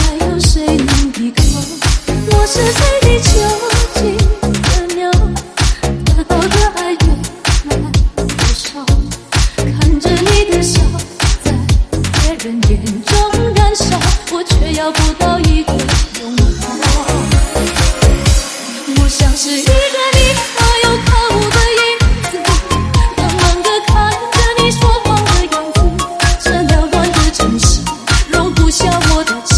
还有谁能依靠？我是被你囚禁的鸟，得到的爱越来越少，看着你的笑在别人眼中燃烧，我却要不到一个拥抱。我像是一个你还有可恶的影子，冷冷地看着你说谎的样子，这缭乱的城市容不下我的痴，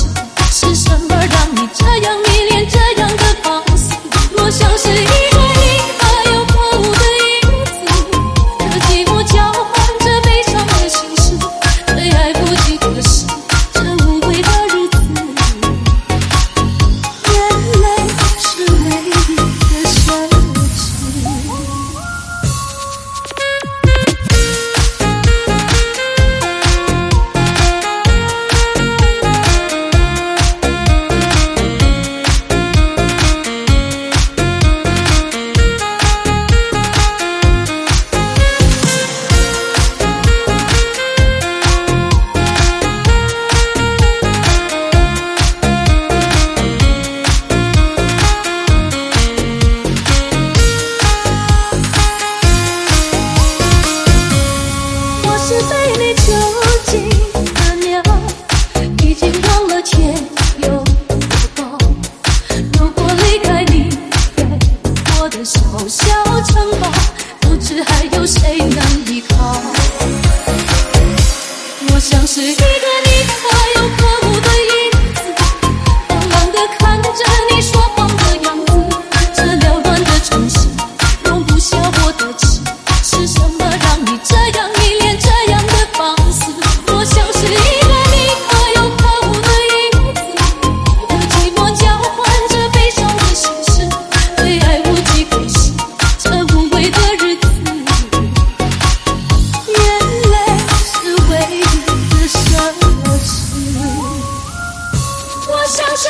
是什么让你这样迷恋，这样的放肆？我像是一个你还有可恶的影子，和寂寞交换着悲伤的心事，最爱不及可是这无味的日子，眼泪是唯一的奢侈。我是被你囚禁的鸟，已经忘了天有多高。如果离开你给我的小小城堡，不知还有谁能依靠。我像是一个你还有可恶的影子，冷冷地看着你说谎的样子，这缭乱的城市容不下我的痴，是什么让你这样迷恋，这样的放肆？我像是一个你还有可恶的影子，和寂寞交换着悲伤的心事，最爱无计可施这无味的日子，眼泪是唯一的奢侈。我像是